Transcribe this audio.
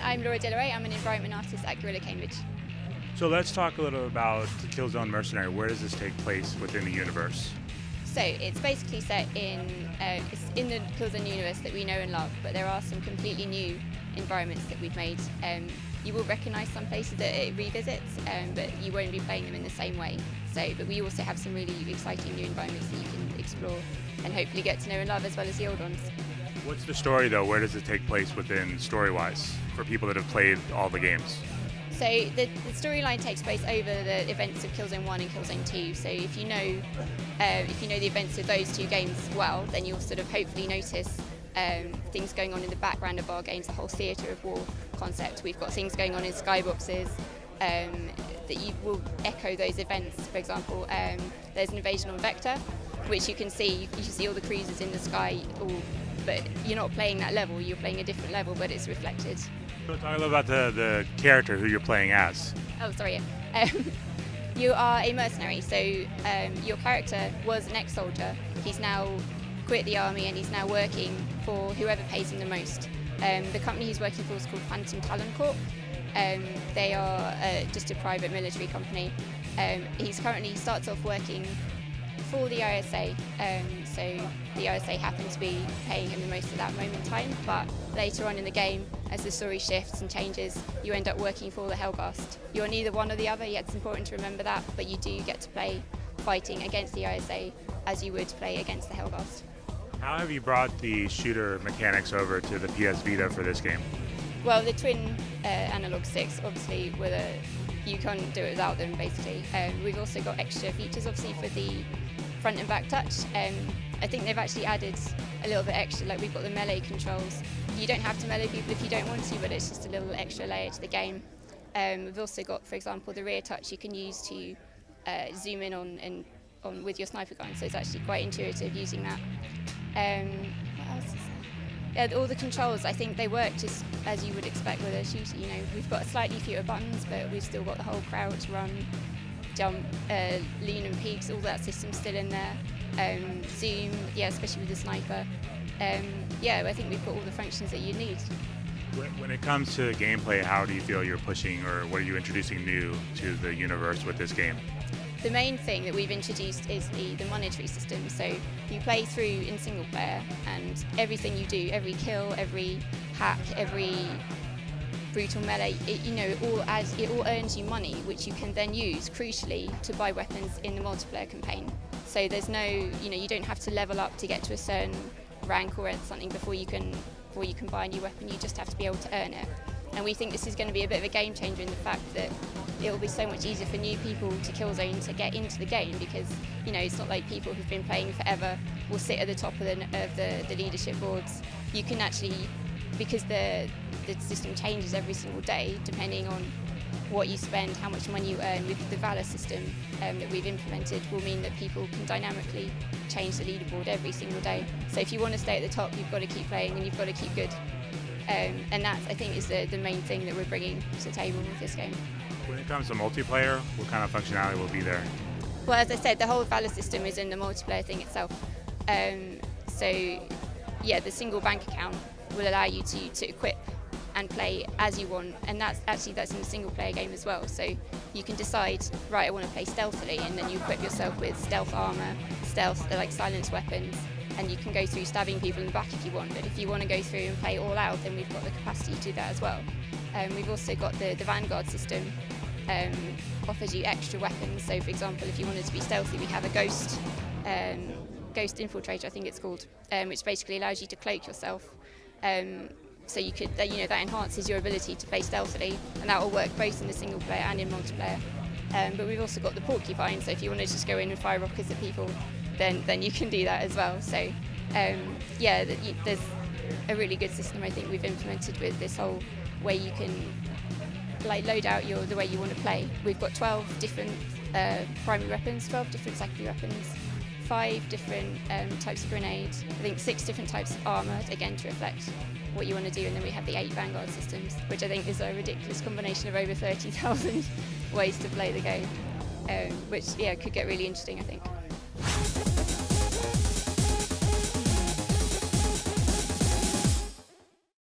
I'm Dilloway. I'm an environment artist at Gorilla Cambridge. So let's talk a little about Killzone Mercenary. Where does this take place within the universe? So it's basically set in the Killzone universe that we know and love, but there are some completely new environments that we've made. You will recognise some places that it revisits, but you won't be playing them in the same way. But we also have some really exciting new environments that you can explore and hopefully get to know and love, as well as the old ones. What's the story, though? Where does it take place within story-wise for people that have played all the games? So the storyline takes place over the events of Killzone 1 and Killzone 2. So if you know the events of those two games well, then you'll sort of hopefully notice things going on in the background of our games, the whole theatre of war concept. We've got things going on in skyboxes that you will echo those events. For example, there's an invasion on Vector, which you can see. You can see all the cruisers in the sky, but you're not playing that level. You're playing a different level, but it's reflected. So talk a little about the character who you're playing as. Oh, sorry. You are a mercenary, so your character was an ex-soldier. He's now quit the army and he's now working for whoever pays him the most. The company he's working for is called Phantom Talon Corp. They are just a private military company. He starts off working for the ISA, so the ISA happened to be paying him the most at that moment in time, but later on in the game, as the story shifts and changes, you end up working for the Helghast. You're neither one or the other, yet it's important to remember that, but you do get to play fighting against the ISA as you would play against the Helghast. How have you brought the shooter mechanics over to the PS Vita for this game? Well, the twin analog sticks, obviously, you can't do it without them, basically. We've also got extra features, obviously, for the front and back touch. I think they've actually added a little bit extra, like we've got the melee controls. You don't have to melee people if you don't want to, but it's just a little extra layer to the game. We've also got, for example, the rear touch you can use to zoom in on with your sniper gun, so it's actually quite intuitive using that. What else is there? Yeah, all the controls, I think they work just as you would expect with a shooter. You know, we've got slightly fewer buttons, but we've still got the whole crouch, run, jump, lean and peaks, all that system's still in there. Zoom, yeah, especially with the sniper. Yeah, I think we've got all the functions that you need. When it comes to gameplay, how do you feel you're pushing, or what are you introducing new to the universe with this game? The main thing that we've introduced is the monetary system. So you play through in single player, and everything you do, every kill, every hack, every brutal melee, it all earns you money, which you can then use, crucially, to buy weapons in the multiplayer campaign. So there's no, you don't have to level up to get to a certain rank or something before you can buy a new weapon. You just have to be able to earn it. And we think this is going to be a bit of a game changer in the fact that it will be so much easier for new people to Killzone to get into the game, because it's not like people who've been playing forever will sit at the top of the leadership boards. You can actually, because the system changes every single day depending on what you spend, how much money you earn. With the Valor system that we've implemented will mean that people can dynamically change the leaderboard every single day. So if you want to stay at the top, you've got to keep playing and you've got to keep good. And that, I think, is the main thing that we're bringing to the table with this game. When it comes to multiplayer, what kind of functionality will be there? Well, as I said, the whole Valor system is in the multiplayer thing itself. So, yeah, the single bank account will allow you to equip and play as you want, and that's in the single player game as well. So you can decide, right, I want to play stealthily, and then you equip yourself with stealth armor, like silence weapons, and you can go through stabbing people in the back if you want. But if you want to go through and play all out, then we've got the capacity to do that as well. We've also got the Vanguard system, offers you extra weapons. So for example, if you wanted to be stealthy, we have a Ghost Infiltrator, I think it's called, which basically allows you to cloak yourself. So you could, that enhances your ability to play stealthily, and that will work both in the single player and in multiplayer. But we've also got the Porcupine, so if you want to just go in and fire rockets at people, then you can do that as well. So yeah, there's a really good system I think we've implemented with this whole way you can load out the way you want to play. We've got 12 different primary weapons, 12 different secondary weapons, 5 different types of grenades, I think 6 different types of armour, again to reflect what you want to do, and then we have the 8 Vanguard systems, which I think is a ridiculous combination of over 30,000 ways to play the game, which could get really interesting, I think.